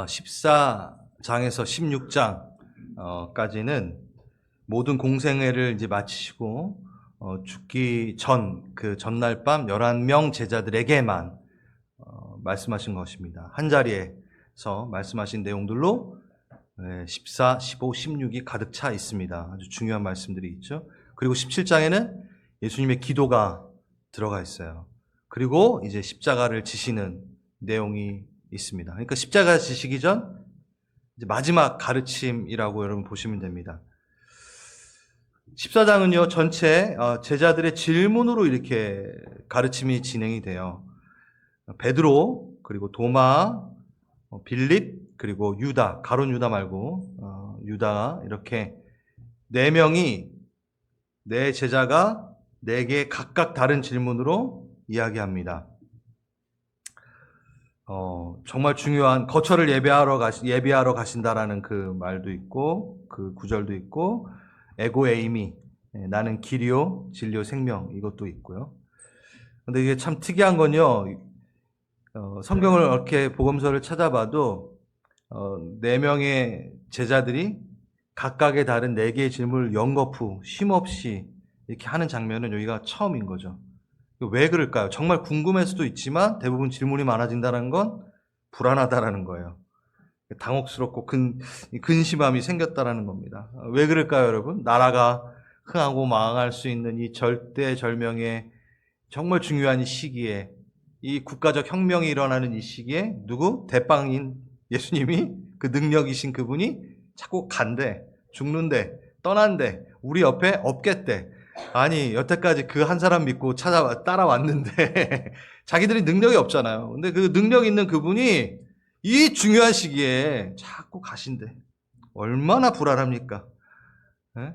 14장에서 16장까지는 모든 공생애를 이제 마치시고 죽기 전 그 전날 밤 11명 제자들에게만 말씀하신 것입니다. 한 자리에서 말씀하신 내용들로 14, 15, 16이 가득 차 있습니다. 아주 중요한 말씀들이 있죠. 그리고 17장에는 예수님의 기도가 들어가 있어요. 그리고 이제 십자가를 지시는 내용이 있습니다. 그러니까 십자가 지시기 전 이제 마지막 가르침이라고 여러분 보시면 됩니다. 14장은요, 전체 제자들의 질문으로 이렇게 가르침이 진행이 돼요. 베드로, 그리고 도마, 빌립, 그리고 유다, 가룟 유다 말고 유다, 이렇게 네 명이 네 제자가 네개 각각 다른 질문으로 이야기합니다. 정말 중요한 거처를 예비하러 가신다라는 그 말도 있고 그 구절도 있고 에고 에이미, 나는 길이요 진리요 생명, 이것도 있고요. 근데 이게 참 특이한 건요, 성경을 이렇게 복음서를 찾아봐도 네 명의 제자들이 각각의 다른 네 개의 질문을 연거푸 쉼없이 이렇게 하는 장면은 여기가 처음인 거죠. 왜 그럴까요? 정말 궁금할 수도 있지만 대부분 질문이 많아진다는 건 불안하다라는 거예요. 당혹스럽고 근심함이 생겼다라는 겁니다. 왜 그럴까요, 여러분? 나라가 흥하고 망할 수 있는 이 절대절명의 정말 중요한 이 시기에, 이 국가적 혁명이 일어나는 이 시기에 누구? 대빵인 예수님이, 그 능력이신 그분이 자꾸 간대, 죽는데, 떠난대, 우리 옆에 없겠대. 아니, 여태까지 그 한 사람 믿고 따라왔는데 자기들이 능력이 없잖아요. 근데 그 능력 있는 그분이 이 중요한 시기에 자꾸 가신대. 얼마나 불안합니까? 예?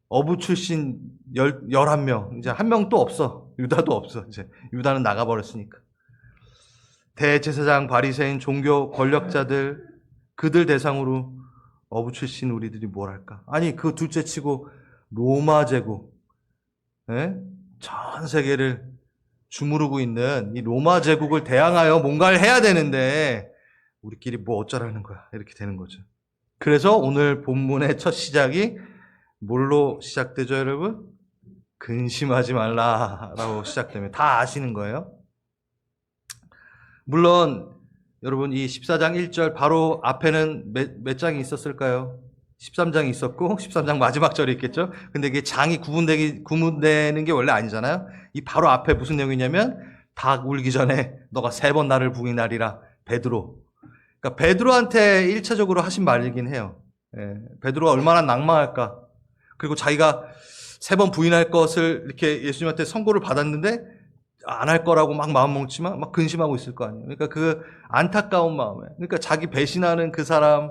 어부 출신 11명, 이제 한 명 또 없어. 유다도 없어. 이제 유다는 나가버렸으니까. 대제사장, 바리새인, 종교 권력자들, 그들 대상으로 어부 출신 우리들이 뭘 할까? 아니, 그 둘째 치고 로마 제국, 전 세계를 주무르고 있는 이 로마 제국을 대항하여 뭔가를 해야 되는데 우리끼리 뭐 어쩌라는 거야, 이렇게 되는 거죠. 그래서 오늘 본문의 첫 시작이 뭘로 시작되죠, 여러분? 근심하지 말라라고 시작됩니다. 다 아시는 거예요. 물론 여러분 이 14장 1절 바로 앞에는 몇 장이 있었을까요? 13장이 있었고 13장 마지막 절이 있겠죠. 근데 이게 장이 구분되는 게 원래 아니잖아요. 이 바로 앞에 무슨 내용이냐면 닭 울기 전에 너가 3번 나를 부인하리라. 베드로. 그러니까 베드로한테 1차적으로 하신 말이긴 해요. 베드로가 얼마나 낭망할까. 그리고 자기가 3번 부인할 것을 이렇게 예수님한테 선고를 받았는데 안 할 거라고 막 마음 먹지만 막 근심하고 있을 거 아니에요. 그러니까 그 안타까운 마음에, 그러니까 자기 배신하는 그 사람,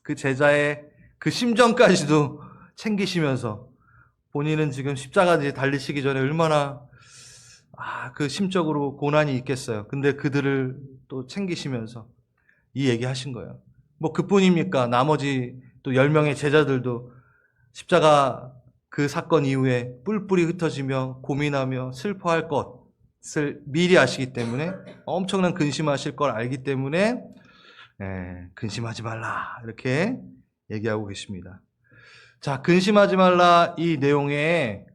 그 제자의 그 심정까지도 챙기시면서 본인은 지금 십자가에 달리시기 전에 얼마나 그 심적으로 고난이 있겠어요. 근데 그들을 또 챙기시면서 이 얘기 하신 거예요. 뭐 그뿐입니까? 나머지 또 10명의 제자들도 십자가 그 사건 이후에 뿔뿔이 흩어지며 고민하며 슬퍼할 것을 미리 아시기 때문에 엄청난 근심하실 걸 알기 때문에 근심하지 말라 이렇게 얘기하고 계십니다. 자, 근심하지 말라 이 내용에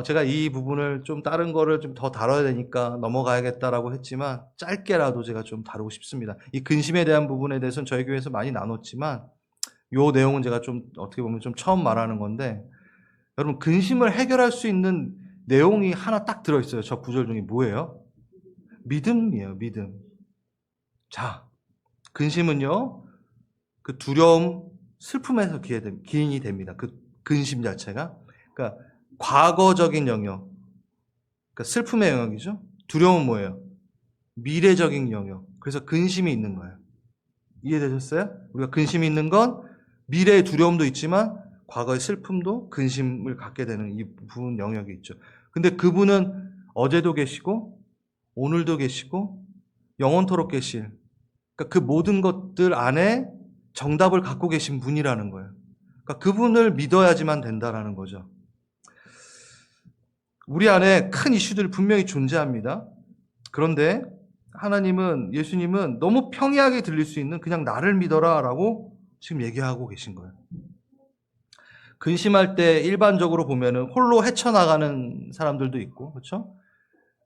제가 이 부분을 좀 다른 거를 좀 더 다뤄야 되니까 넘어가야겠다라고 했지만 짧게라도 제가 좀 다루고 싶습니다. 이 근심에 대한 부분에 대해서는 저희 교회에서 많이 나눴지만 요 내용은 제가 좀 어떻게 보면 좀 처음 말하는 건데, 여러분 근심을 해결할 수 있는 내용이 하나 딱 들어있어요. 저 구절 중에 뭐예요? 믿음이에요. 믿음. 자, 근심은요 그 두려움, 슬픔에서 기인이 됩니다. 그 근심 자체가. 그러니까 과거적인 영역, 그러니까 슬픔의 영역이죠. 두려움은 뭐예요? 미래적인 영역. 그래서 근심이 있는 거예요. 이해되셨어요? 우리가 근심이 있는 건 미래의 두려움도 있지만 과거의 슬픔도 근심을 갖게 되는 이 부분 영역이 있죠. 근데 그분은 어제도 계시고 오늘도 계시고 영원토록 계실, 그러니까 그 모든 것들 안에 정답을 갖고 계신 분이라는 거예요. 그러니까 그분을 믿어야지만 된다라는 거죠. 우리 안에 큰 이슈들이 분명히 존재합니다. 그런데 하나님은, 예수님은 너무 평이하게 들릴 수 있는 그냥 나를 믿어라 라고 지금 얘기하고 계신 거예요. 근심할 때 일반적으로 보면은 홀로 헤쳐나가는 사람들도 있고, 그렇죠?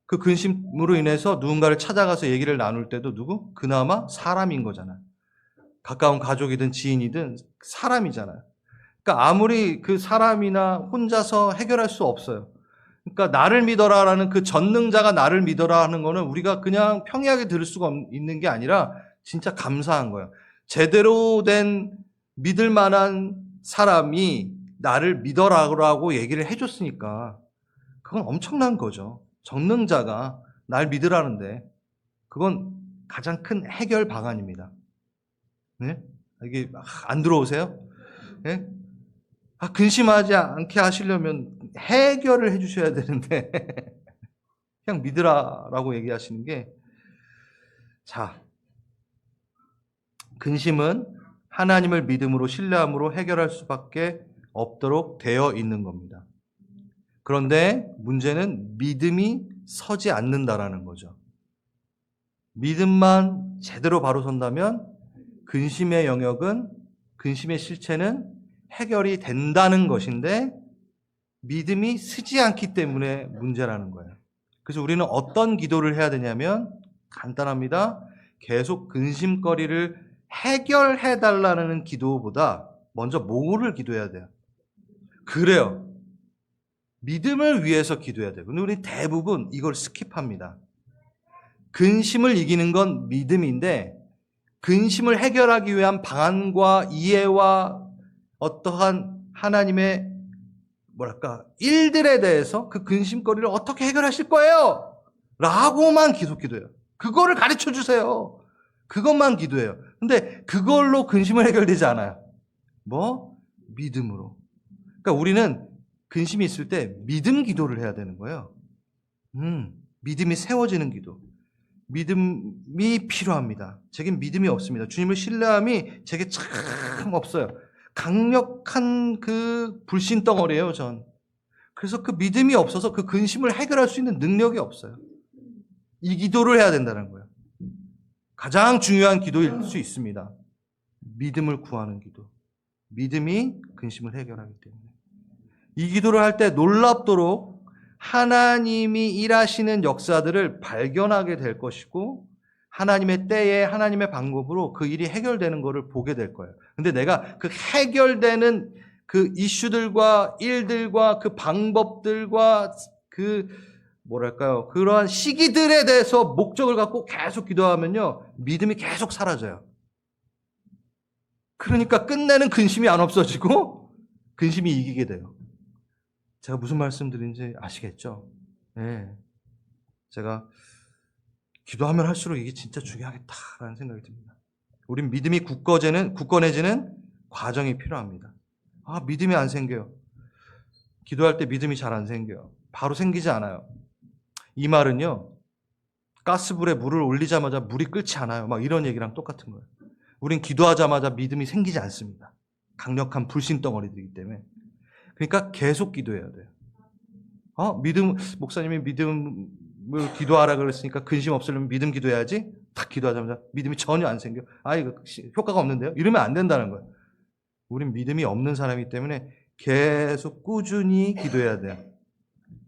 그 근심으로 인해서 누군가를 찾아가서 얘기를 나눌 때도 누구? 그나마 사람인 거잖아요. 가까운 가족이든 지인이든 사람이잖아요. 그러니까 아무리 그 사람이나 혼자서 해결할 수 없어요. 그러니까 나를 믿어라라는 그 전능자가 나를 믿어라 하는 거는 우리가 그냥 평이하게 들을 수가 있는 게 아니라 진짜 감사한 거예요. 제대로 된 믿을 만한 사람이 나를 믿어라고 얘기를 해줬으니까 그건 엄청난 거죠. 전능자가 날 믿으라는데 그건 가장 큰 해결 방안입니다. 네? 이게 안 들어오세요? 네? 근심하지 않게 하시려면 해결을 해주셔야 되는데 그냥 믿으라라고 얘기하시는 게, 자, 근심은 하나님을 믿음으로 신뢰함으로 해결할 수밖에 없도록 되어 있는 겁니다. 그런데 문제는 믿음이 서지 않는다라는 거죠. 믿음만 제대로 바로 선다면 근심의 영역은, 근심의 실체는 해결이 된다는 것인데 믿음이 서지 않기 때문에 문제라는 거예요. 그래서 우리는 어떤 기도를 해야 되냐면 간단합니다. 계속 근심거리를 해결해 달라는 기도보다 먼저 뭐를 기도해야 돼요? 그래요. 믿음을 위해서 기도해야 돼요. 근데 우리 대부분 이걸 스킵합니다. 근심을 이기는 건 믿음인데 근심을 해결하기 위한 방안과 이해와 어떠한 하나님의 일들에 대해서 그 근심거리를 어떻게 해결하실 거예요? 라고만 계속 기도해요. 그거를 가르쳐 주세요. 그것만 기도해요. 근데 그걸로 근심을 해결되지 않아요. 뭐? 믿음으로. 그러니까 우리는 근심이 있을 때 믿음 기도를 해야 되는 거예요. 믿음이 세워지는 기도. 믿음이 필요합니다. 제겐 믿음이 없습니다. 주님을 신뢰함이 제게 참 없어요. 강력한 그 불신덩어리예요, 전. 그래서 그 믿음이 없어서 그 근심을 해결할 수 있는 능력이 없어요. 이 기도를 해야 된다는 거예요. 가장 중요한 기도일 수 있습니다. 믿음을 구하는 기도. 믿음이 근심을 해결하기 때문에. 이 기도를 할 때 놀랍도록 하나님이 일하시는 역사들을 발견하게 될 것이고 하나님의 때에 하나님의 방법으로 그 일이 해결되는 것을 보게 될 거예요. 근데 내가 그 해결되는 그 이슈들과 일들과 그 방법들과 그 그러한 시기들에 대해서 목적을 갖고 계속 기도하면요, 믿음이 계속 사라져요. 그러니까 끝내는 근심이 안 없어지고 근심이 이기게 돼요. 제가 무슨 말씀드린지 아시겠죠? 네. 제가 기도하면 할수록 이게 진짜 중요하겠다라는 생각이 듭니다. 우린 믿음이 굳건해지는 과정이 필요합니다. 믿음이 안 생겨요. 기도할 때 믿음이 잘 안 생겨요. 바로 생기지 않아요. 이 말은요, 가스불에 물을 올리자마자 물이 끓지 않아요. 막 이런 얘기랑 똑같은 거예요. 우린 기도하자마자 믿음이 생기지 않습니다. 강력한 불신덩어리들이기 때문에. 그러니까 계속 기도해야 돼요. 목사님이 믿음을 기도하라 그랬으니까 근심 없으려면 믿음 기도해야지. 딱 기도하자마자 믿음이 전혀 안 생겨. 이거 효과가 없는데요? 이러면 안 된다는 거예요. 우린 믿음이 없는 사람이기 때문에 계속 꾸준히 기도해야 돼요.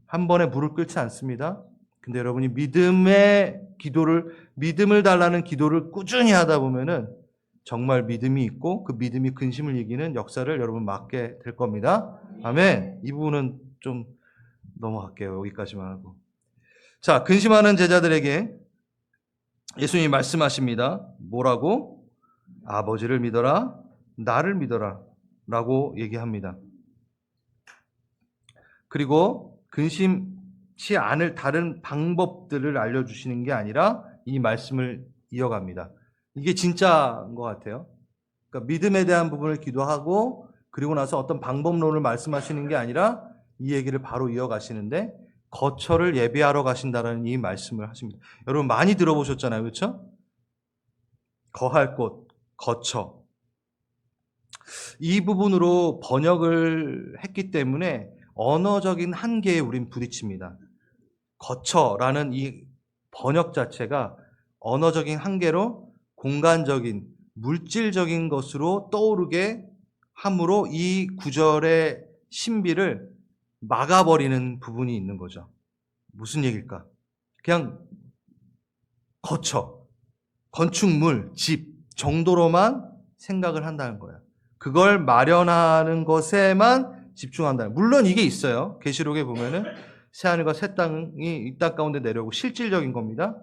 한 번에 물을 끓지 않습니다. 근데 여러분이 믿음을 달라는 기도를 꾸준히 하다 보면은 정말 믿음이 있고 그 믿음이 근심을 이기는 역사를 여러분 맡게 될 겁니다. 아멘. 이 부분은 좀 넘어갈게요. 여기까지만 하고. 자, 근심하는 제자들에게 예수님이 말씀하십니다. 뭐라고? 아버지를 믿어라, 나를 믿어라 라고 얘기합니다. 그리고 근심치 않을 다른 방법들을 알려주시는 게 아니라 이 말씀을 이어갑니다. 이게 진짜인 것 같아요. 그러니까 믿음에 대한 부분을 기도하고 그리고 나서 어떤 방법론을 말씀하시는 게 아니라 이 얘기를 바로 이어가시는데 거처를 예비하러 가신다는 이 말씀을 하십니다. 여러분 많이 들어보셨잖아요. 그렇죠? 거할 곳, 거처. 이 부분으로 번역을 했기 때문에 언어적인 한계에 우린 부딪힙니다. 거처라는 이 번역 자체가 언어적인 한계로 공간적인, 물질적인 것으로 떠오르게 함으로 이 구절의 신비를 막아버리는 부분이 있는 거죠. 무슨 얘기일까? 그냥 거처, 건축물, 집 정도로만 생각을 한다는 거예요. 그걸 마련하는 것에만 집중한다. 물론 이게 있어요. 계시록에 보면은 새하늘과 새 땅이 이 땅 가운데 내려오고 실질적인 겁니다.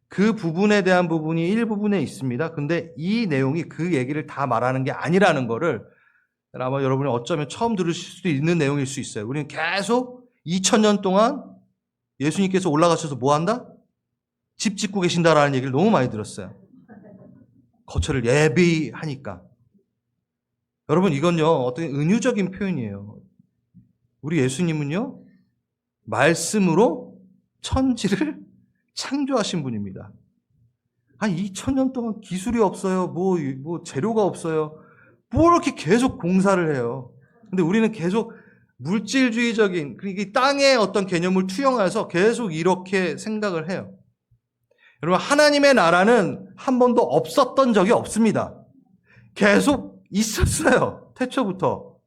그 부분에 대한 부분이 일부분에 있습니다. 근데 이 내용이 그 얘기를 다 말하는 게 아니라는 거를 아마 여러분이 어쩌면 처음 들으실 수도 있는 내용일 수 있어요. 우리는 계속 2000년 동안 예수님께서 올라가셔서 뭐 한다? 집 짓고 계신다라는 얘기를 너무 많이 들었어요. 거처를 예비하니까. 여러분 이건요 어떤 은유적인 표현이에요. 우리 예수님은요 말씀으로 천지를 창조하신 분입니다. 한 2000년 동안 기술이 없어요. 뭐 재료가 없어요. 뭐 이렇게 계속 공사를 해요. 근데 우리는 계속 물질주의적인 그러니까 땅의 어떤 개념을 투영해서 계속 이렇게 생각을 해요. 여러분 하나님의 나라는 한 번도 없었던 적이 없습니다. 계속 있었어요. 태초부터.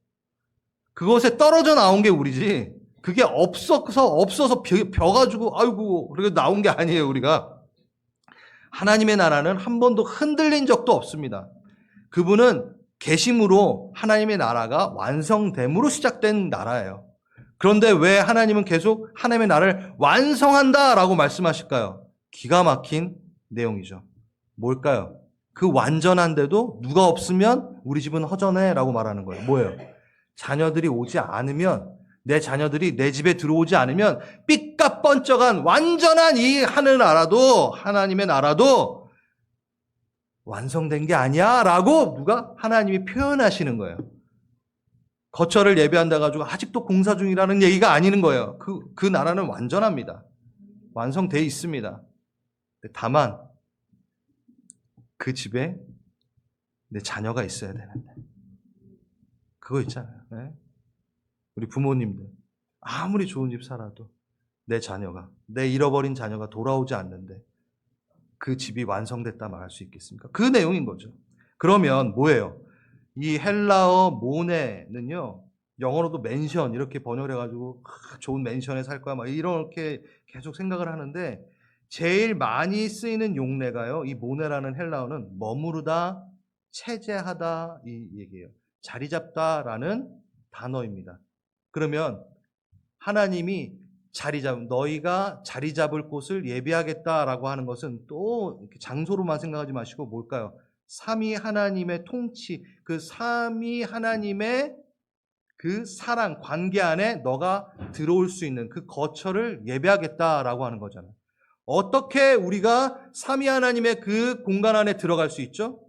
그것에 떨어져 나온 게 우리지. 그게 없어서 벼가지고 아이고 그렇게 나온 게 아니에요. 우리가. 하나님의 나라는 한 번도 흔들린 적도 없습니다. 그분은 계심으로 하나님의 나라가 완성됨으로 시작된 나라예요. 그런데 왜 하나님은 계속 하나님의 나라를 완성한다라고 말씀하실까요? 기가 막힌 내용이죠. 뭘까요? 그 완전한데도 누가 없으면 우리 집은 허전해라고 말하는 거예요. 뭐예요? 자녀들이 오지 않으면 내 자녀들이 내 집에 들어오지 않으면 삐까뻔쩍한 완전한 이 하늘 나라도 하나님의 나라도 완성된 게 아니야 라고 누가 하나님이 표현하시는 거예요. 거처를 예배한다 가지고 아직도 공사 중이라는 얘기가 아니는 거예요. 그 나라는 완전합니다. 완성되어 있습니다. 다만 그 집에 내 자녀가 있어야 되는데 그거 있잖아요. 네? 우리 부모님들 아무리 좋은 집 살아도 내 잃어버린 자녀가 돌아오지 않는데 그 집이 완성됐다 말할 수 있겠습니까? 그 내용인 거죠. 그러면 뭐예요? 이 헬라어 모네는요, 영어로도 맨션 이렇게 번역해가지고 좋은 맨션에 살 거야 막 이렇게 계속 생각을 하는데 제일 많이 쓰이는 용례가요. 이 모네라는 헬라어는 머무르다, 체제하다 이 얘기예요. 자리 잡다라는 단어입니다. 그러면 하나님이 너희가 자리 잡을 곳을 예비하겠다라고 하는 것은 또 장소로만 생각하지 마시고 뭘까요? 삼위 하나님의 통치, 그 삼위 하나님의 그 사랑, 관계 안에 너가 들어올 수 있는 그 거처를 예배하겠다라고 하는 거잖아요. 어떻게 우리가 삼위 하나님의 그 공간 안에 들어갈 수 있죠?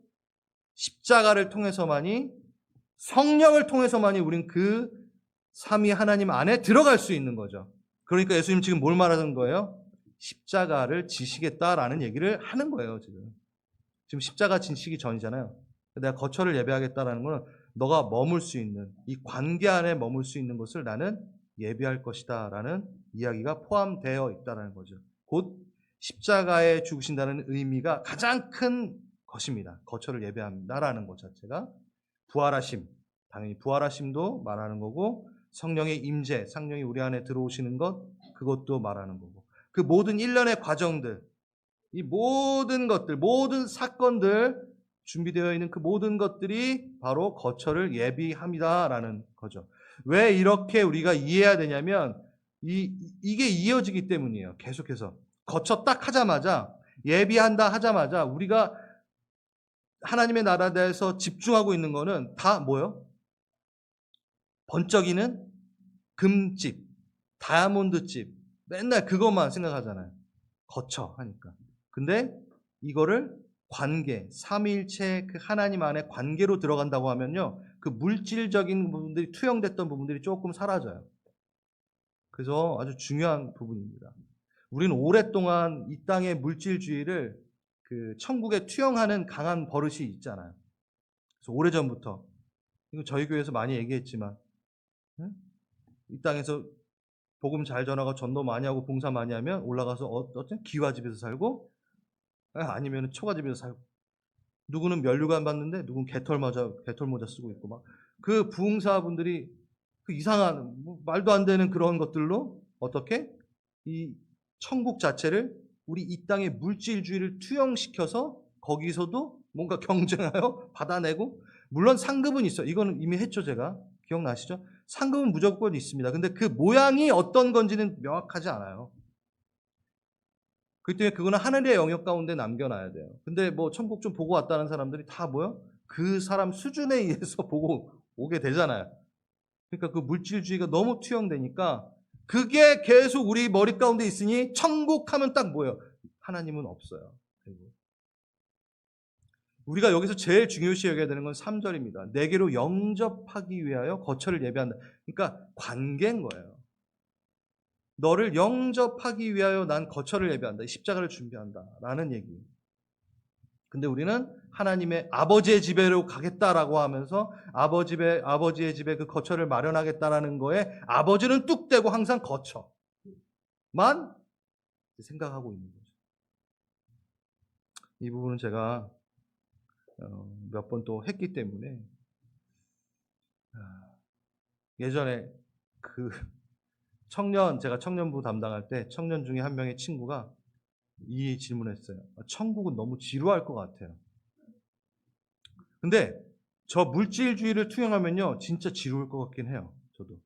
십자가를 통해서만이, 성령을 통해서만이 우린 그 삼위 하나님 안에 들어갈 수 있는 거죠. 그러니까 예수님 지금 뭘 말하는 거예요? 십자가를 지시겠다라는 얘기를 하는 거예요, 지금 십자가 지시기 전이잖아요. 내가 거처를 예배하겠다라는 거는 너가 머물 수 있는, 이 관계 안에 머물 수 있는 것을 나는 예배할 것이다 라는 이야기가 포함되어 있다는 거죠. 곧 십자가에 죽으신다는 의미가 가장 큰 것입니다. 거처를 예배한다라는 것 자체가. 부활하심, 당연히 부활하심도 말하는 거고, 성령의 임재, 성령이 우리 안에 들어오시는 것, 그것도 말하는 거고, 그 모든 일련의 과정들, 이 모든 것들, 모든 사건들, 준비되어 있는 그 모든 것들이 바로 거처를 예비합니다라는 거죠. 왜 이렇게 우리가 이해해야 되냐면 이게 이어지기 때문이에요. 계속해서 거처 딱 하자마자, 예비한다 하자마자 우리가 하나님의 나라에 대해서 집중하고 있는 거는 다 뭐예요? 번쩍이는 금집, 다이아몬드집, 맨날 그것만 생각하잖아요. 거처 하니까. 근데 이거를 관계, 삼위일체 그 하나님 안에 관계로 들어간다고 하면요, 그 물질적인 부분들이 투영됐던 부분들이 조금 사라져요. 그래서 아주 중요한 부분입니다. 우리는 오랫동안 이 땅의 물질주의를 그 천국에 투영하는 강한 버릇이 있잖아요. 그래서 오래전부터 이거 저희 교회에서 많이 얘기했지만, 이 땅에서 복음 잘 전하고 전도 많이 하고 봉사 많이 하면 올라가서 어떤 기와집에서 살고 아니면 초가집에서 살고, 누구는 면류관 받는데 누구는 개털모자 쓰고 있고, 막 그 부흥사분들이 그 이상한 뭐 말도 안 되는 그런 것들로 어떻게 이 천국 자체를 우리 이 땅의 물질주의를 투영시켜서 거기서도 뭔가 경쟁하여 받아내고, 물론 상급은 있어. 이거는 이미 했죠, 제가. 기억나시죠? 상급은 무조건 있습니다. 근데 그 모양이 어떤 건지는 명확하지 않아요. 그렇기 때문에 그거는 하늘의 영역 가운데 남겨놔야 돼요. 근데 뭐 천국 좀 보고 왔다는 사람들이 다 뭐요? 그 사람 수준에 의해서 보고 오게 되잖아요. 그러니까 그 물질주의가 너무 투영되니까 그게 계속 우리 머리 가운데 있으니 천국 하면 딱 뭐예요? 하나님은 없어요. 우리가 여기서 제일 중요시 여겨야 되는 건 3절입니다. 내게로 영접하기 위하여 거처를 예비한다. 그러니까 관계인 거예요. 너를 영접하기 위하여 난 거처를 예비한다. 십자가를 준비한다. 라는 얘기. 근데 우리는 하나님의 아버지의 집에로 가겠다라고 하면서 아버지의 집에 그 거처를 마련하겠다라는 거에 아버지는 뚝 떼고 항상 거처만 생각하고 있는 거죠. 이 부분은 제가 몇 번 또 했기 때문에, 예전에 그 제가 청년부 담당할 때 청년 중에 한 명의 친구가 이 질문했어요. 천국은 너무 지루할 것 같아요. 근데 저 물질주의를 투영하면요, 진짜 지루할 것 같긴 해요. 저도.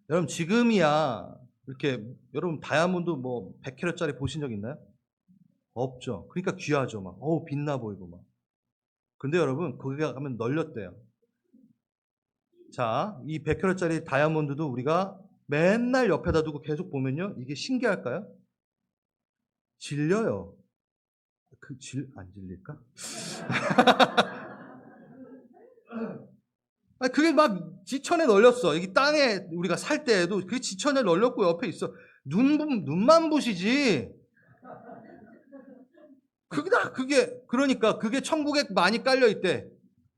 여러분 지금이야 이렇게, 여러분 다이아몬드 뭐 100캐럿짜리 보신 적 있나요? 없죠. 그러니까 귀하죠. 막 빛나 보이고 막. 근데 여러분 거기 가면 널렸대요. 자, 이 100캐럿짜리 다이아몬드도 우리가 맨날 옆에다 두고 계속 보면요, 이게 신기할까요? 질려요. 안 질릴까? 그게 막 지천에 널렸어. 여기 땅에 우리가 살 때에도 그게 지천에 널렸고 옆에 있어. 눈만 부시지. 그러니까 그게 천국에 많이 깔려 있대.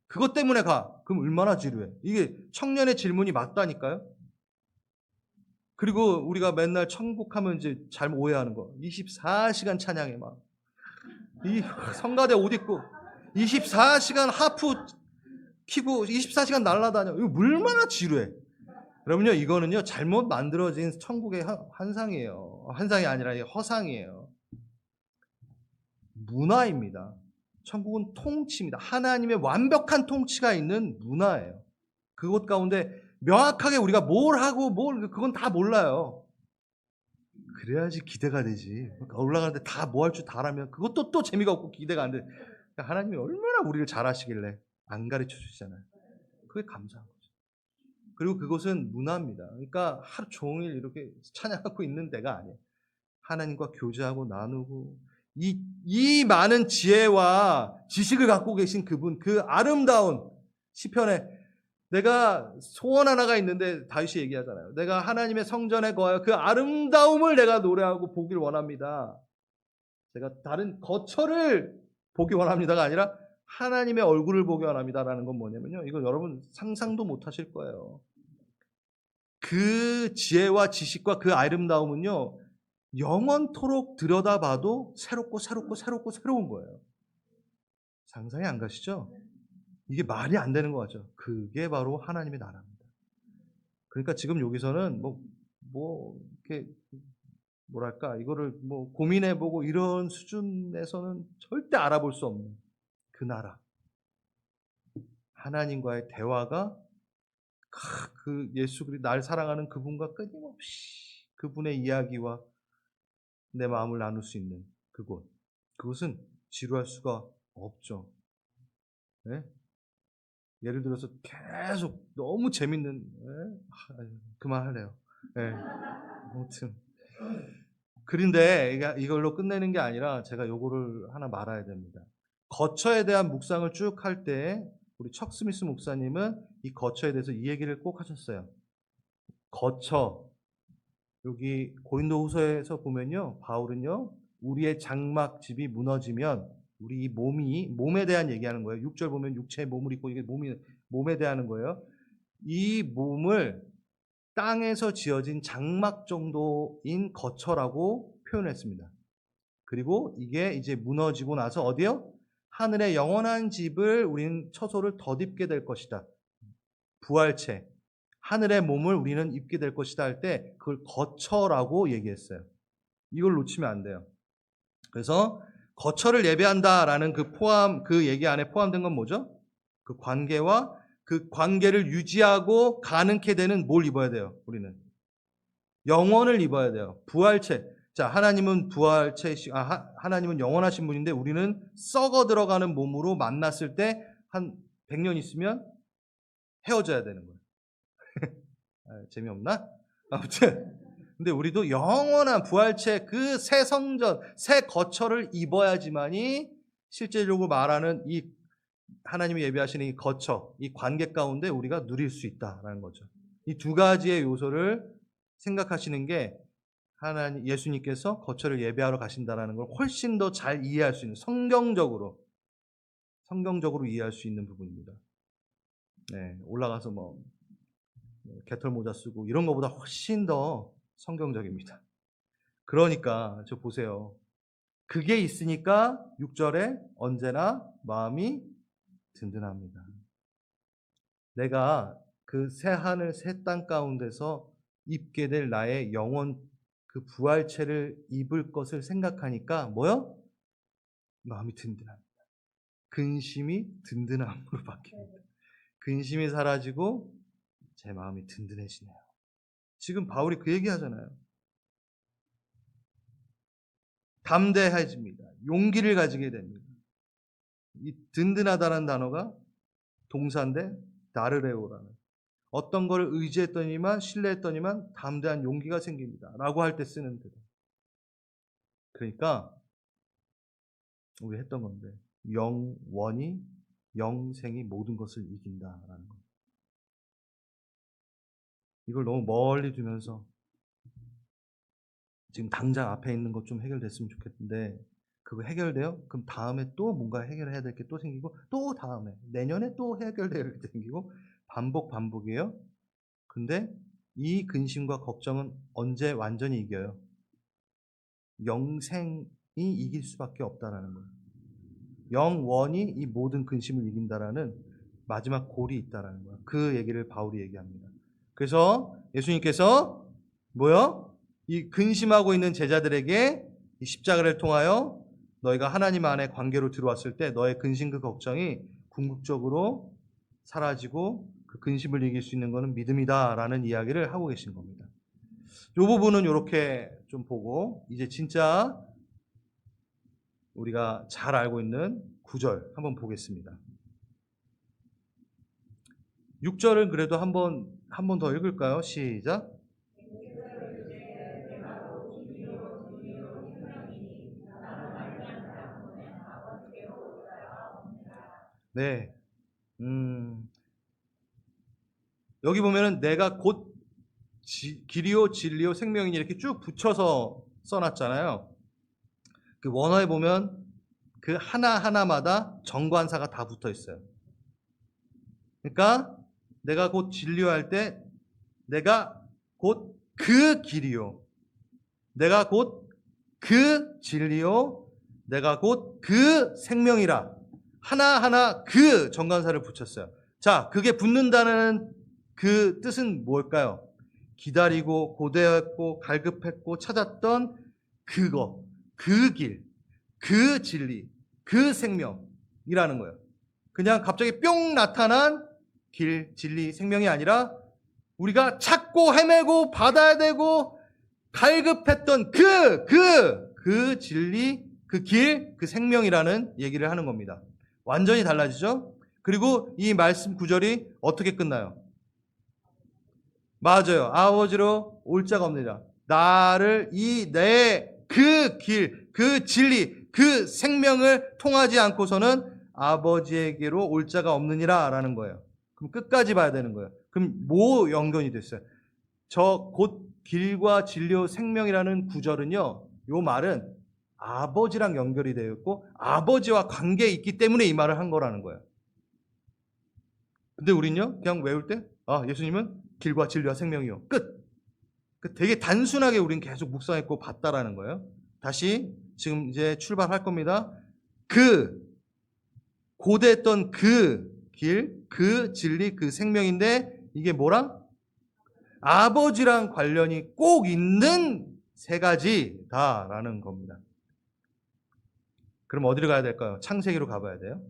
그것 때문에 가. 그럼 얼마나 지루해. 이게 청년의 질문이 맞다니까요. 그리고 우리가 맨날 천국 하면 이제 잘못 오해하는 거. 24시간 찬양해 막. 이 성가대 옷 입고 24시간 하프 키고 24시간 날아다녀. 이거 얼마나 지루해. 그러면요, 이거는요, 잘못 만들어진 천국의 환상이에요. 환상이 아니라 허상이에요. 문화입니다. 천국은 통치입니다. 하나님의 완벽한 통치가 있는 문화예요. 그것 가운데 명확하게 우리가 뭘 하고 그건 다 몰라요. 그래야지 기대가 되지. 올라가는데 다 뭐 할 줄 다 알면 그것도 또 재미가 없고 기대가 안 돼. 하나님이 얼마나 우리를 잘 하시길래 안 가르쳐 주시잖아요. 그게 감사한 거죠. 그리고 그것은 문화입니다. 그러니까 하루 종일 이렇게 찬양하고 있는 데가 아니에요. 하나님과 교제하고 나누고, 이 많은 지혜와 지식을 갖고 계신 그분, 그 아름다운 시편에, 내가 소원 하나가 있는데 다윗이 얘기하잖아요. 내가 하나님의 성전에 거하여 그 아름다움을 내가 노래하고 보길 원합니다. 제가 다른 거처를 보기 원합니다가 아니라 하나님의 얼굴을 보기 원합니다라는 건 뭐냐면요, 이거 여러분 상상도 못 하실 거예요. 그 지혜와 지식과 그 아름다움은요, 영원토록 들여다봐도 새로운 거예요. 상상이 안 가시죠? 이게 말이 안 되는 거 같죠? 그게 바로 하나님의 나라입니다. 그러니까 지금 여기서는 이렇게 뭐랄까, 이거를 고민해보고 이런 수준에서는 절대 알아볼 수 없는 그 나라. 하나님과의 대화가, 그 예수 그리스도 날 사랑하는 그분과 끊임없이 그분의 이야기와 내 마음을 나눌 수 있는 그것은 지루할 수가 없죠. 네? 예를 들어서 계속 너무 재밌는, 그만하래요. 네. 아무튼 그런데 이걸로 끝내는 게 아니라 제가 요거를 하나 말아야 됩니다. 거처에 대한 묵상을 쭉 할 때 우리 척 스미스 목사님은 이 거처에 대해서 이 얘기를 꼭 하셨어요. 거처, 여기 고린도후서에서 보면요, 바울은요, 우리의 장막집이 무너지면 우리 이 몸에 대한 얘기하는 거예요. 6절 보면 육체의 몸을 입고, 이게 몸에 대한 거예요. 이 몸을 땅에서 지어진 장막 정도인 거처라고 표현했습니다. 그리고 이게 이제 무너지고 나서 어디요? 하늘의 영원한 집을 우리는 처소를 덧입게 될 것이다. 부활체. 하늘의 몸을 우리는 입게 될 것이다 할 때 그걸 거처라고 얘기했어요. 이걸 놓치면 안 돼요. 그래서 거처를 예배한다라는 그 얘기 안에 포함된 건 뭐죠? 그 관계와 그 관계를 유지하고 가능케 되는 뭘 입어야 돼요? 우리는 영원을 입어야 돼요. 부활체. 자, 하나님은 하나님은 영원하신 분인데 우리는 썩어 들어가는 몸으로 만났을 때 한 100년 있으면 헤어져야 되는 거예요. 재미없나? 아무튼 근데 우리도 영원한 부활체 그 새 성전, 새 거처를 입어야지만이 실제적으로 말하는 이 하나님이 예배하시는 이 거처, 이 관계 가운데 우리가 누릴 수 있다라는 거죠. 이 두 가지의 요소를 생각하시는 게 예수님께서 거처를 예배하러 가신다라는 걸 훨씬 더 잘 이해할 수 있는 성경적으로 이해할 수 있는 부분입니다. 네, 올라가서 개털 모자 쓰고 이런 것보다 훨씬 더 성경적입니다. 그러니까 저 보세요. 그게 있으니까 6절에 언제나 마음이 든든합니다. 내가 그 새 하늘 새 땅 가운데서 입게 될 나의 영원 그 부활체를 입을 것을 생각하니까 뭐요? 마음이 든든합니다. 근심이 든든함으로 바뀝니다. 근심이 사라지고 제 마음이 든든해지네요. 지금 바울이 그 얘기 하잖아요. 담대해집니다. 용기를 가지게 됩니다. 이 든든하다는 단어가 동사인데 나르레오라는 어떤 걸 의지했더니만 신뢰했더니만 담대한 용기가 생깁니다. 라고 할 때 쓰는 대로. 그러니까 우리 했던 건데 영원히 영생이 모든 것을 이긴다라는 거. 이걸 너무 멀리 두면서 지금 당장 앞에 있는 것 좀 해결됐으면 좋겠는데 그거 해결돼요? 그럼 다음에 또 뭔가 해결해야 될 게 또 생기고 또 다음에 내년에 또 해결될 게 생기고 반복이에요. 근데 이 근심과 걱정은 언제 완전히 이겨요? 영생이 이길 수밖에 없다라는 거예요. 영원히 이 모든 근심을 이긴다라는 마지막 골이 있다라는 거예요. 그 얘기를 바울이 얘기합니다. 그래서 예수님께서 뭐요? 이 근심하고 있는 제자들에게 이 십자가를 통하여 너희가 하나님 안에 관계로 들어왔을 때 너의 근심 그 걱정이 궁극적으로 사라지고 그 근심을 이길 수 있는 것은 믿음이다라는 이야기를 하고 계신 겁니다. 이 부분은 이렇게 좀 보고 이제 진짜 우리가 잘 알고 있는 9절 한번 보겠습니다. 6절을 그래도 한 번 더 읽을까요? 시작. 네. 여기 보면은 내가 곧 길이요 진리요 생명이니 이렇게 쭉 붙여서 써놨잖아요. 그 원어에 보면 그 하나하나마다 정관사가 다 붙어 있어요. 그러니까 내가 곧 진리요 할 때 내가 곧 그 길이요. 내가 곧 그 진리요. 내가 곧 그 생명이라. 하나하나 그 정관사를 붙였어요. 자, 그게 붙는다는 그 뜻은 뭘까요? 기다리고 고대했고 갈급했고 찾았던 그거, 그 길, 그 진리, 그 생명이라는 거예요. 그냥 갑자기 뿅 나타난 길, 진리, 생명이 아니라 우리가 찾고 헤매고 받아야 되고 갈급했던 그 진리, 그 길, 그 생명이라는 얘기를 하는 겁니다. 완전히 달라지죠? 그리고 이 말씀 구절이 어떻게 끝나요? 맞아요. 아버지로 올 자가 없느니라. 나를 그 길, 그 진리, 그 생명을 통하지 않고서는 아버지에게로 올 자가 없느니라 라는 거예요. 그럼 끝까지 봐야 되는 거예요. 그럼 뭐 연결이 됐어요? 저 곧 길과 진리와 생명이라는 구절은요. 요 말은 아버지랑 연결이 되어 있고 아버지와 관계에 있기 때문에 이 말을 한 거라는 거예요. 근데 우린요. 그냥 외울 때 예수님은 길과 진리와 생명이요. 끝. 되게 단순하게 우린 계속 묵상했고 봤다라는 거예요. 다시 지금 이제 출발할 겁니다. 그 고대했던 그 길, 그 진리, 그 생명인데 이게 뭐랑? 아버지랑 관련이 꼭 있는 세 가지다라는 겁니다. 그럼 어디로 가야 될까요? 창세기로 가봐야 돼요.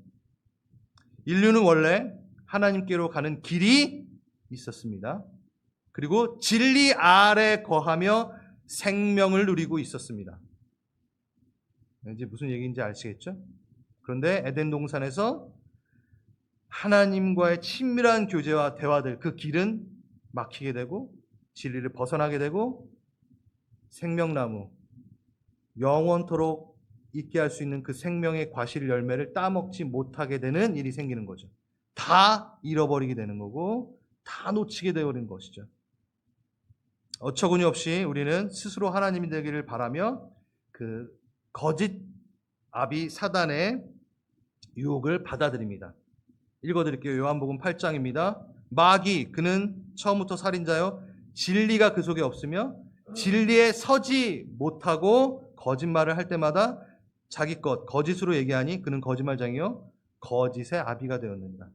인류는 원래 하나님께로 가는 길이 있었습니다. 그리고 진리 아래 거하며 생명을 누리고 있었습니다. 이제 무슨 얘기인지 아시겠죠? 그런데 에덴 동산에서 하나님과의 친밀한 교제와 대화들, 그 길은 막히게 되고 진리를 벗어나게 되고 생명나무, 영원토록 있게 할 수 있는 그 생명의 과실 열매를 따먹지 못하게 되는 일이 생기는 거죠. 다 잃어버리게 되는 거고 다 놓치게 되어버린 것이죠. 어처구니 없이 우리는 스스로 하나님이 되기를 바라며 그 거짓 아비 사단의 유혹을 받아들입니다. 읽어드릴게요. 요한복음 8장입니다. 마귀 그는 처음부터 살인자요 진리가 그 속에 없으며 진리에 서지 못하고 거짓말을 할 때마다 자기 것 거짓으로 얘기하니 그는 거짓말장이요 거짓의 아비가 되었느니라.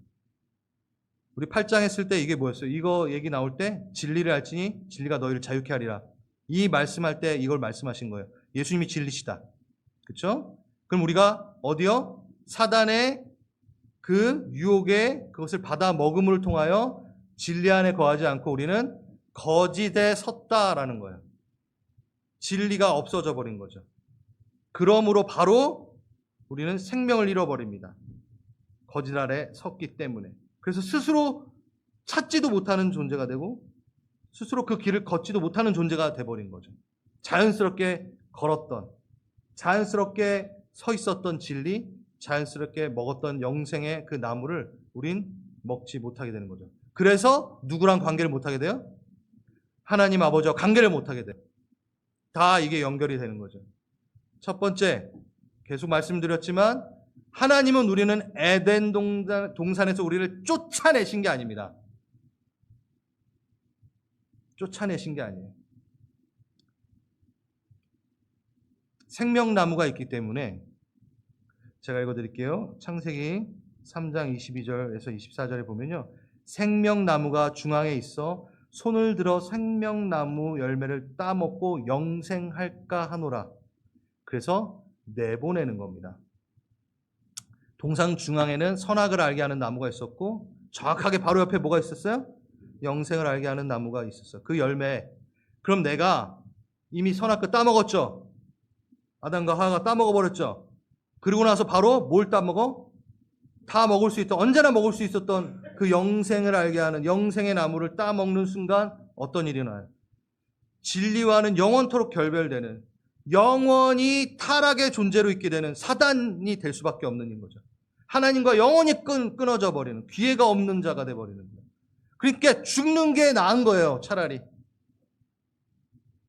우리 8장 했을 때 이게 뭐였어요? 이거 얘기 나올 때 진리를 알지니 진리가 너희를 자유케 하리라. 이 말씀할 때 이걸 말씀하신 거예요. 예수님이 진리시다. 그렇죠? 그럼 우리가 어디요? 사단의 그 유혹에 그것을 받아 먹음을 통하여 진리 안에 거하지 않고 우리는 거짓에 섰다라는 거예요. 진리가 없어져 버린 거죠. 그러므로 바로 우리는 생명을 잃어버립니다. 거짓 아래 섰기 때문에. 그래서 스스로 찾지도 못하는 존재가 되고 스스로 그 길을 걷지도 못하는 존재가 돼버린 거죠. 자연스럽게 걸었던, 자연스럽게 서 있었던 진리, 자연스럽게 먹었던 영생의 그 나무를 우린 먹지 못하게 되는 거죠. 그래서 누구랑 관계를 못하게 돼요? 하나님 아버지와 관계를 못하게 돼요. 다 이게 연결이 되는 거죠. 첫 번째, 계속 말씀드렸지만 하나님은 우리는 에덴 동산에서 우리를 쫓아내신 게 아닙니다. 쫓아내신 게 아니에요. 생명나무가 있기 때문에 제가 읽어드릴게요. 창세기 3장 22절에서 24절에 보면요. 생명나무가 중앙에 있어 손을 들어 생명나무 열매를 따먹고 영생할까 하노라. 그래서 내보내는 겁니다. 동상 중앙에는 선악을 알게 하는 나무가 있었고 정확하게 바로 옆에 뭐가 있었어요? 영생을 알게 하는 나무가 있었어요. 그 열매. 그럼 내가 이미 선악을 따먹었죠. 아담과 하와가 따먹어버렸죠. 그리고 나서 바로 뭘 따먹어? 다 먹을 수 있던, 언제나 먹을 수 있었던 그 영생을 알게 하는 영생의 나무를 따먹는 순간 어떤 일이 나요? 진리와는 영원토록 결별되는, 영원히 타락의 존재로 있게 되는 사단이 될 수밖에 없는 인 거죠. 하나님과 영원히 끊어져 버리는, 기회가 없는 자가 돼버리는 거예요. 그러니까 죽는 게 나은 거예요, 차라리.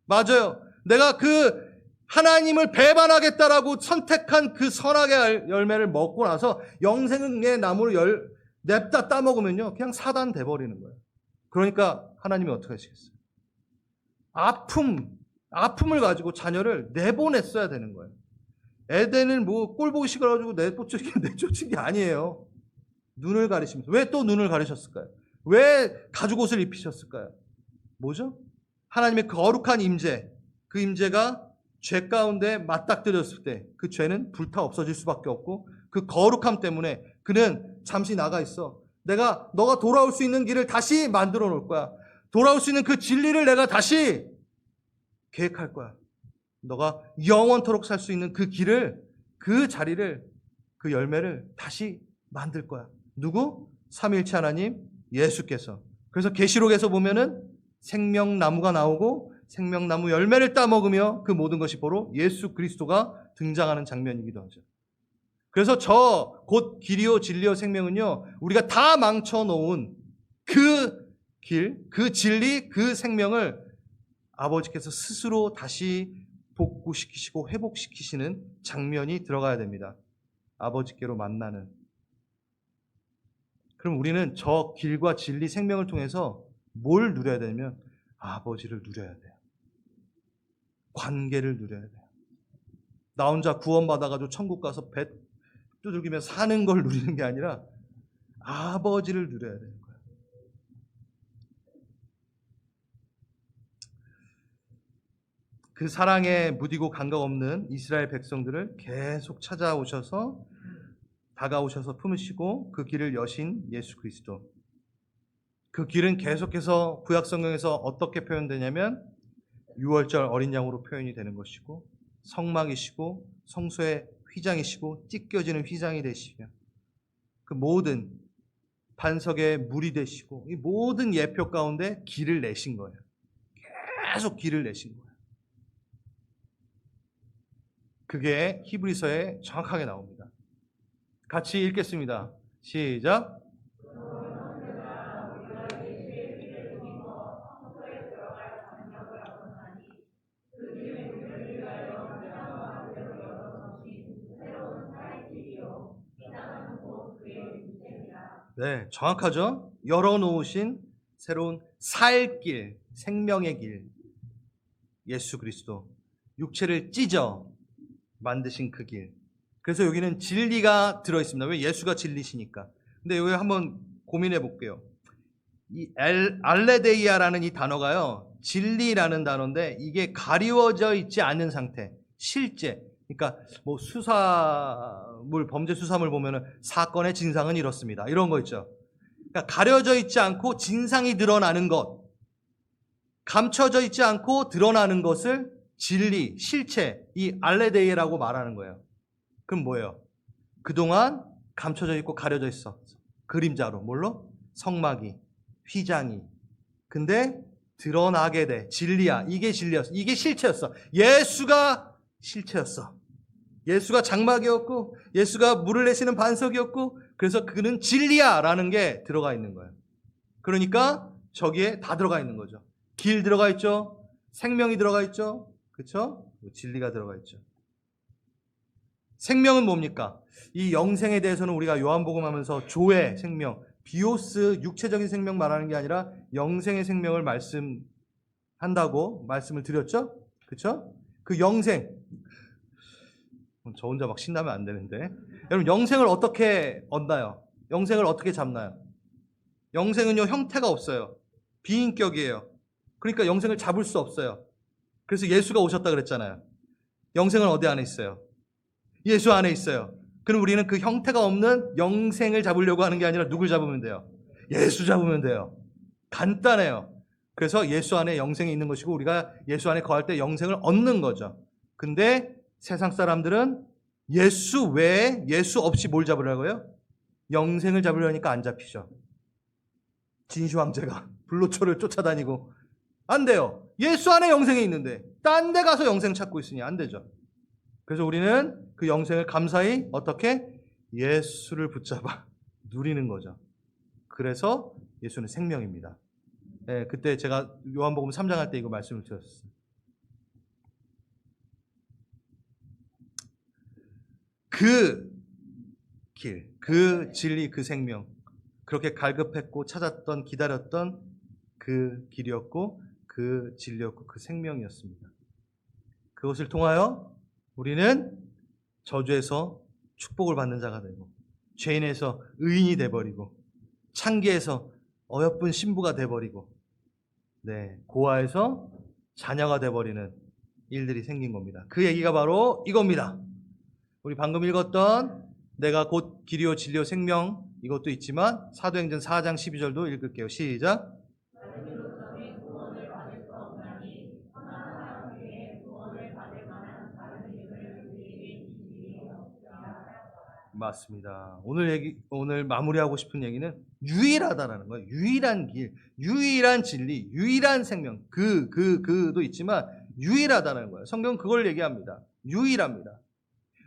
맞아요. 내가 그 하나님을 배반하겠다라고 선택한 그 선악의 열매를 먹고 나서 영생의 나무를 냅다 따먹으면요, 그냥 사단 돼버리는 거예요. 그러니까 하나님이 어떻게 하시겠어요? 아픔을 가지고 자녀를 내보냈어야 되는 거예요. 에덴을 뭐 꼴 보기 싫어가지고 내쫓은 게 아니에요. 눈을 가리시면서. 왜 또 눈을 가리셨을까요? 왜 가죽 옷을 입히셨을까요? 뭐죠? 하나님의 그 거룩한 임재, 그 임재가 죄 가운데 맞닥뜨렸을 때 그 죄는 불타 없어질 수밖에 없고 그 거룩함 때문에 그는 잠시 나가 있어. 너가 돌아올 수 있는 길을 다시 만들어 놓을 거야. 돌아올 수 있는 그 진리를 내가 다시 계획할 거야. 너가 영원토록 살 수 있는 그 길을, 그 자리를, 그 열매를 다시 만들 거야. 누구? 삼위일체 하나님, 예수께서. 그래서 계시록에서 보면은 생명나무가 나오고 생명나무 열매를 따먹으며 그 모든 것이 바로 예수 그리스도가 등장하는 장면이기도 하죠. 그래서 저 곧 길이요 진리요 생명은요, 우리가 다 망쳐놓은 그 길, 그 진리, 그 생명을 아버지께서 스스로 다시 복구시키시고 회복시키시는 장면이 들어가야 됩니다. 아버지께로 만나는. 그럼 우리는 저 길과 진리, 생명을 통해서 뭘 누려야 되냐면 아버지를 누려야 돼요. 관계를 누려야 돼요. 나 혼자 구원받아가지고 천국 가서 배 두들기며 사는 걸 누리는 게 아니라 아버지를 누려야 되는 거예요. 그 사랑에 무디고 감각 없는 이스라엘 백성들을 계속 찾아오셔서 다가오셔서 품으시고 그 길을 여신 예수 그리스도. 그 길은 계속해서 구약 성경에서 어떻게 표현되냐면 6월절 어린 양으로 표현이 되는 것이고 성막이시고 성소의 휘장이시고 찢겨지는 휘장이 되시며 그 모든 반석의 물이 되시고 이 모든 예표 가운데 길을 내신 거예요. 계속 길을 내신 거예요. 그게 히브리서에 정확하게 나옵니다. 같이 읽겠습니다. 시작. 네, 정확하죠? 열어놓으신 새로운 살 길, 생명의 길, 예수 그리스도. 육체를 찢어 만드신 그 길. 그래서 여기는 진리가 들어있습니다. 왜? 예수가 진리시니까. 근데 여기 한번 고민해 볼게요. 이 알레데이아라는 이 단어가요, 진리라는 단어인데 이게 가리워져 있지 않은 상태, 실제. 그러니까 뭐 수사물, 범죄 수사물 보면은 사건의 진상은 이렇습니다. 이런 거 있죠. 그러니까 가려져 있지 않고 진상이 드러나는 것, 감춰져 있지 않고 드러나는 것을 진리, 실체, 이 알레데이라고 말하는 거예요. 그럼 뭐예요? 그동안 감춰져 있고 가려져 있어. 그림자로. 뭘로? 성막이, 휘장이. 근데 드러나게 돼. 진리야. 이게 진리였어. 이게 실체였어. 예수가 실체였어. 예수가 장막이었고 예수가 물을 내시는 반석이었고 그래서 그는 진리야 라는 게 들어가 있는 거예요. 그러니까 저기에 다 들어가 있는 거죠. 길 들어가 있죠. 생명이 들어가 있죠. 그렇죠? 진리가 들어가 있죠. 생명은 뭡니까? 이 영생에 대해서는 우리가 요한복음 하면서 조의 생명, 비오스 육체적인 생명 말하는 게 아니라 영생의 생명을 말씀한다고 말씀을 드렸죠? 그렇죠? 그 영생, 저 혼자 막 신나면 안 되는데. 여러분, 영생을 어떻게 얻나요? 영생을 어떻게 잡나요? 영생은요, 형태가 없어요. 비인격이에요. 그러니까 영생을 잡을 수 없어요. 그래서 예수가 오셨다 그랬잖아요. 영생은 어디 안에 있어요? 예수 안에 있어요. 그럼 우리는 그 형태가 없는 영생을 잡으려고 하는 게 아니라 누굴 잡으면 돼요? 예수 잡으면 돼요. 간단해요. 그래서 예수 안에 영생이 있는 것이고 우리가 예수 안에 거할 때 영생을 얻는 거죠. 근데 세상 사람들은 예수 외에 예수 없이 뭘 잡으려고요? 영생을 잡으려니까 안 잡히죠. 진시황제가 불로초를 쫓아다니고 안 돼요. 예수 안에 영생이 있는데 딴 데 가서 영생 찾고 있으니 안 되죠. 그래서 우리는 그 영생을 감사히 어떻게? 예수를 붙잡아 누리는 거죠. 그래서 예수는 생명입니다. 네, 그때 제가 요한복음 3장 할 때 이거 말씀을 드렸어요. 그 길, 그 진리, 그 생명, 그렇게 갈급했고 찾았던, 기다렸던 그 길이었고 그 진리였고 그 생명이었습니다. 그것을 통하여 우리는 저주에서 축복을 받는 자가 되고 죄인에서 의인이 돼버리고 창기에서 어여쁜 신부가 돼버리고 고아에서 자녀가 돼버리는 일들이 생긴 겁니다. 그 얘기가 바로 이겁니다. 우리 방금 읽었던 내가 곧 길이요 진리요 생명 이것도 있지만 사도행전 4장 12절도 읽을게요. 시작. 맞습니다. 오늘 마무리하고 싶은 얘기는 유일하다라는 거예요. 유일한 길, 유일한 진리, 유일한 생명. 그도 있지만 유일하다는 거예요. 성경은 그걸 얘기합니다. 유일합니다.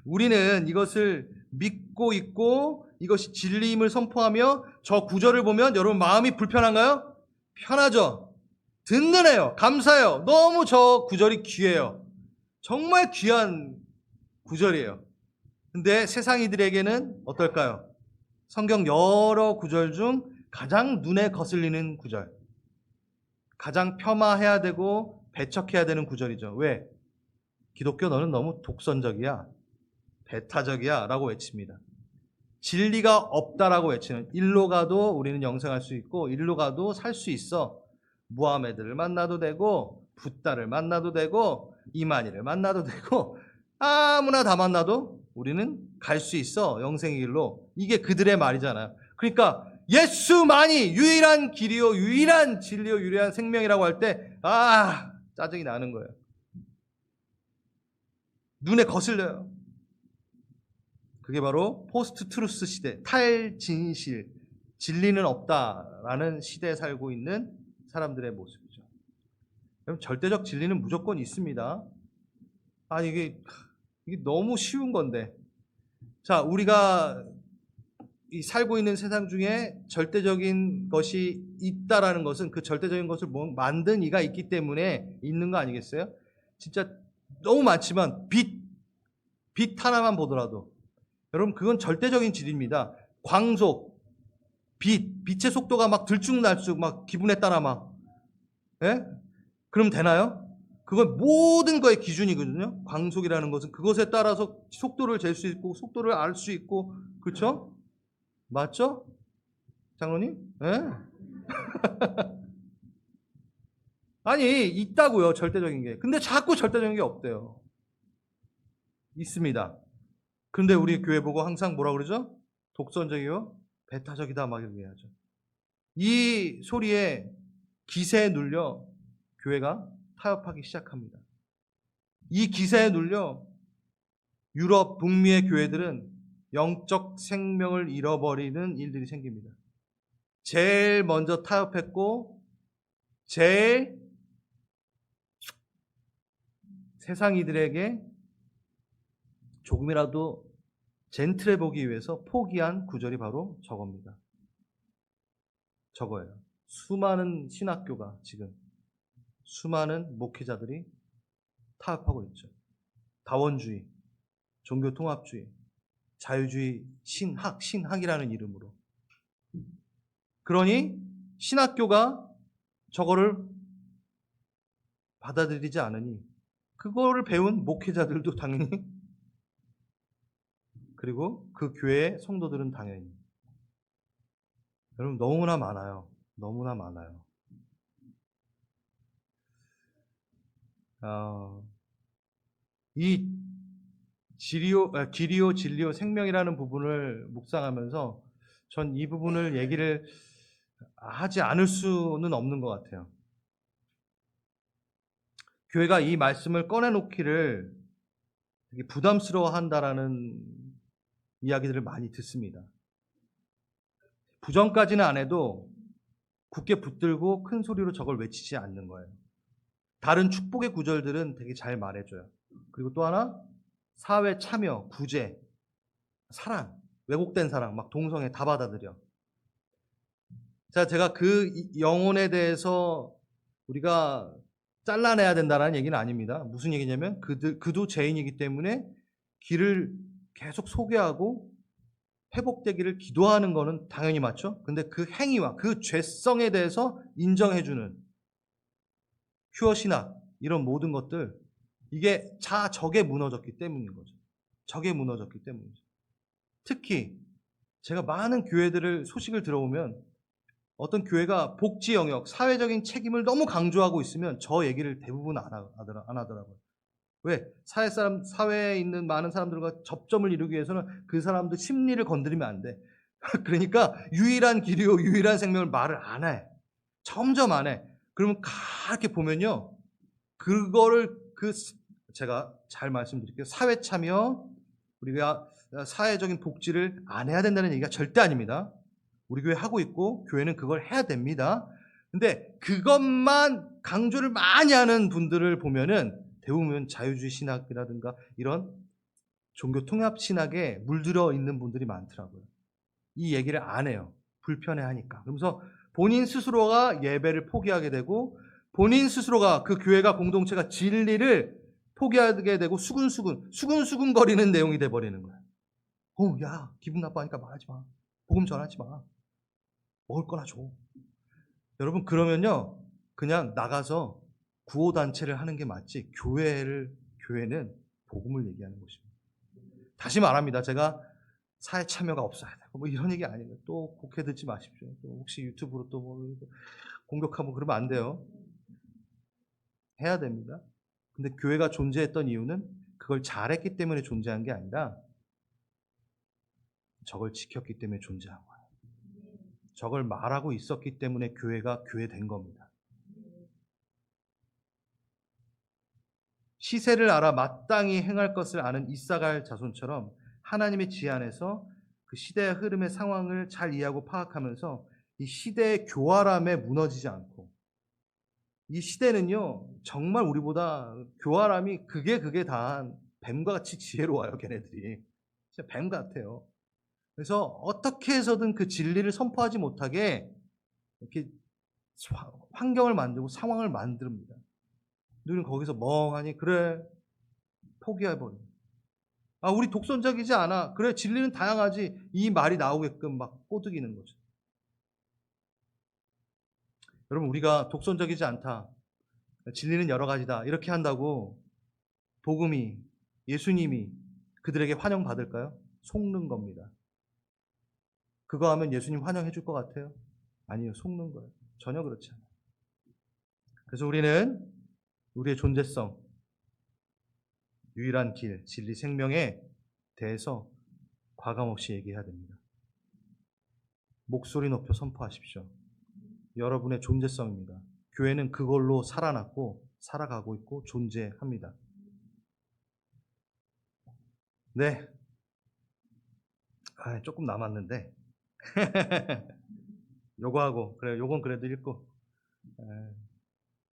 우리는 이것을 믿고 있고 이것이 진리임을 선포하며 저 구절을 보면 여러분 마음이 불편한가요? 편하죠. 든든해요. 감사해요. 너무 저 구절이 귀해요. 정말 귀한 구절이에요. 근데 세상 이들에게는 어떨까요? 성경 여러 구절 중 가장 눈에 거슬리는 구절. 가장 폄하해야 되고 배척해야 되는 구절이죠. 왜? 기독교 너는 너무 독선적이야, 배타적이야 라고 외칩니다. 진리가 없다라고 외치는, 일로 가도 우리는 영생할 수 있고 일로 가도 살 수 있어. 무하메드를 만나도 되고 붓다를 만나도 되고 이만희를 만나도 되고 아무나 다 만나도 우리는 갈 수 있어, 영생의 길로. 이게 그들의 말이잖아요. 그러니까 예수만이 유일한 길이요 유일한 진리요 유일한 생명이라고 할 때 짜증이 나는 거예요. 눈에 거슬려요. 그게 바로 포스트 트루스 시대, 탈진실, 진리는 없다라는 시대에 살고 있는 사람들의 모습이죠. 여러분, 절대적 진리는 무조건 있습니다. 이게 너무 쉬운 건데. 자, 우리가 살고 있는 세상 중에 절대적인 것이 있다라는 것은 그 절대적인 것을 만든 이가 있기 때문에 있는 거 아니겠어요? 진짜 너무 많지만 빛 하나만 보더라도 여러분, 그건 절대적인 진리입니다. 광속, 빛의 속도가 막 들쭉날쭉 막 기분에 따라 막, 예? 그럼 되나요? 그건 모든 거의 기준이거든요. 광속이라는 것은 그것에 따라서 속도를 잴 수 있고 속도를 알 수 있고, 그렇죠? 맞죠? 장로님? 예? 아니, 있다고요, 절대적인 게. 근데 자꾸 절대적인 게 없대요. 있습니다. 근데 우리 교회 보고 항상 뭐라 그러죠? 독선적이요? 배타적이다 막 이렇게 하죠. 이 소리에 기세에 눌려 교회가 타협하기 시작합니다. 이 기세에 눌려 유럽 북미의 교회들은 영적 생명을 잃어버리는 일들이 생깁니다. 제일 먼저 타협했고 제일 세상 이들에게 조금이라도 젠틀해 보기 위해서 포기한 구절이 바로 저겁니다. 저거예요. 수많은 신학교가 지금, 수많은 목회자들이 타협하고 있죠. 다원주의, 종교통합주의, 자유주의, 신학이라는 이름으로. 그러니 신학교가 저거를 받아들이지 않으니 그거를 배운 목회자들도 당연히, 그리고 그 교회의 성도들은 당연히. 여러분, 너무나 많아요. 너무나 많아요. 이 길이요 진리요 생명이라는 부분을 묵상하면서 전 이 부분을 얘기를 하지 않을 수는 없는 것 같아요. 교회가 이 말씀을 꺼내놓기를 되게 부담스러워한다라는 이야기들을 많이 듣습니다. 부정까지는 안 해도 굳게 붙들고 큰 소리로 저걸 외치지 않는 거예요. 다른 축복의 구절들은 되게 잘 말해줘요. 그리고 또 하나, 사회 참여, 구제, 사랑, 왜곡된 사랑, 막 동성애 다 받아들여. 자, 제가 그 영혼에 대해서 우리가 잘라내야 된다는 얘기는 아닙니다. 무슨 얘기냐면 그도 죄인이기 때문에 길을 계속 소개하고 회복되기를 기도하는 거는 당연히 맞죠. 근데 그 행위와 그 죄성에 대해서 인정해주는 퓨어 신학, 이런 모든 것들, 이게 적에 무너졌기 때문인 거죠. 적에 무너졌기 때문이죠. 특히 제가 많은 교회들을 소식을 들어보면 어떤 교회가 복지 영역, 사회적인 책임을 너무 강조하고 있으면 저 얘기를 대부분 안 하더라고요. 왜? 사회에 있는 많은 사람들과 접점을 이루기 위해서는 그 사람들 심리를 건드리면 안 돼. 그러니까 유일한 길이요, 유일한 생명을 말을 안 해. 점점 안 해. 그러면 이렇게 보면요, 그거를 제가 잘 말씀드릴게요. 사회 참여, 우리가 사회적인 복지를 안 해야 된다는 얘기가 절대 아닙니다. 우리 교회 하고 있고 교회는 그걸 해야 됩니다. 근데 그것만 강조를 많이 하는 분들을 보면은 대부분 자유주의 신학이라든가 이런 종교 통합 신학에 물들어 있는 분들이 많더라고요. 이 얘기를 안 해요. 불편해하니까. 그러면서 본인 스스로가 예배를 포기하게 되고 본인 스스로가 그 교회가 공동체가 진리를 포기하게 되고 수근수근 거리는 내용이 돼버리는 거예요. 야, 기분 나빠하니까 말하지 마. 복음 전하지 마. 먹을 거나 줘. 여러분, 그러면요, 그냥 나가서 구호단체를 하는 게 맞지, 교회는 복음을 얘기하는 곳입니다. 다시 말합니다. 제가 사회 참여가 없어야 되고 뭐 이런 얘기 아니에요. 또 곡해 듣지 마십시오. 또 혹시 유튜브로 또 뭐 공격하고 그러면 안 돼요. 해야 됩니다. 근데 교회가 존재했던 이유는 그걸 잘했기 때문에 존재한 게 아니라 저걸 지켰기 때문에 존재한 거예요. 저걸 말하고 있었기 때문에 교회가 교회 된 겁니다. 시세를 알아 마땅히 행할 것을 아는 이사갈 자손처럼 하나님의 지혜 안에서 그 시대의 흐름의 상황을 잘 이해하고 파악하면서 이 시대의 교활함에 무너지지 않고, 이 시대는요 정말 우리보다 교활함이 그게 다 뱀과 같이 지혜로워요. 걔네들이 진짜 뱀 같아요. 그래서 어떻게 해서든 그 진리를 선포하지 못하게 이렇게 환경을 만들고 상황을 만듭니다. 우리는 거기서 멍하니 그래 포기해버려. 아, 우리 독선적이지 않아. 그래 진리는 다양하지. 이 말이 나오게끔 막 꼬드기는 거죠. 여러분, 우리가 독선적이지 않다, 진리는 여러 가지다 이렇게 한다고 복음이, 예수님이 그들에게 환영받을까요? 속는 겁니다. 그거 하면 예수님 환영해 줄 것 같아요? 아니요, 속는 거예요. 전혀 그렇지 않아요. 그래서 우리는 우리의 존재성, 유일한 길, 진리, 생명에 대해서 과감없이 얘기해야 됩니다. 목소리 높여 선포하십시오. 여러분의 존재성입니다. 교회는 그걸로 살아났고 살아가고 있고 존재합니다. 네, 조금 남았는데 요거 하고, 그래요, 요건 그래도 읽고.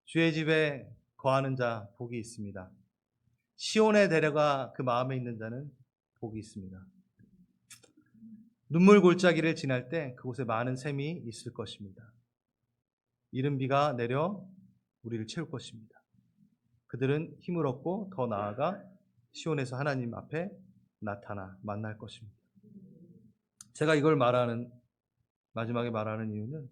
주의 집에 거하는 자 복이 있습니다. 시온의 대려가 그 마음에 있는 자는 복이 있습니다. 눈물 골짜기를 지날 때 그곳에 많은 샘이 있을 것입니다. 이른 비가 내려 우리를 채울 것입니다. 그들은 힘을 얻고 더 나아가 시온에서 하나님 앞에 나타나 만날 것입니다. 제가 이걸 마지막에 말하는 이유는,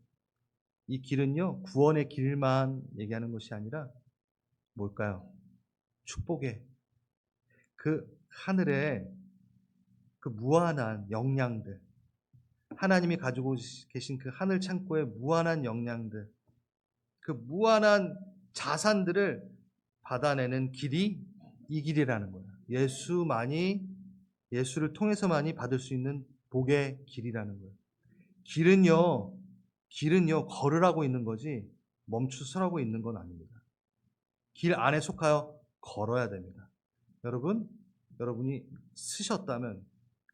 이 길은요 구원의 길만 얘기하는 것이 아니라 뭘까요? 축복의 그 하늘에 그 무한한 영양들, 하나님이 가지고 계신 그 하늘 창고의 무한한 영양들, 그 무한한 자산들을 받아내는 길이 이 길이라는 거예요. 예수를 통해서만이 받을 수 있는 복의 길이라는 거예요. 길은요 걸으라고 있는 거지 멈추서라고 있는 건 아닙니다. 길 안에 속하여 걸어야 됩니다. 여러분이 쓰셨다면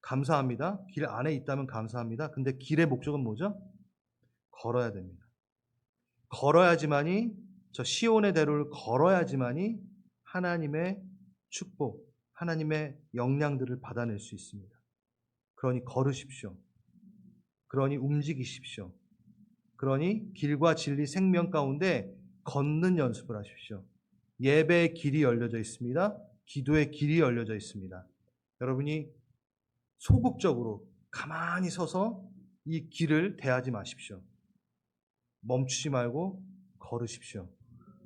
감사합니다. 길 안에 있다면 감사합니다. 근데 길의 목적은 뭐죠? 걸어야 됩니다. 걸어야지만이, 저 시온의 대로를 걸어야지만이 하나님의 축복, 하나님의 영향들을 받아낼 수 있습니다. 그러니 걸으십시오. 그러니 움직이십시오. 그러니 길과 진리, 생명 가운데 걷는 연습을 하십시오. 예배의 길이 열려져 있습니다. 기도의 길이 열려져 있습니다. 여러분이 소극적으로 가만히 서서 이 길을 대하지 마십시오. 멈추지 말고 걸으십시오.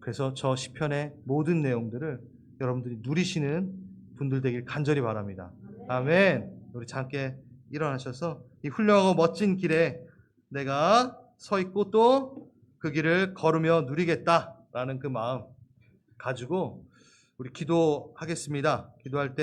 그래서 저 시편의 모든 내용들을 여러분들이 누리시는 분들 되길 간절히 바랍니다. 아멘. 우리 함께 일어나셔서 이 훌륭하고 멋진 길에 내가 서 있고 또 그 길을 걸으며 누리겠다라는 그 마음 가지고 우리 기도하겠습니다. 기도할 때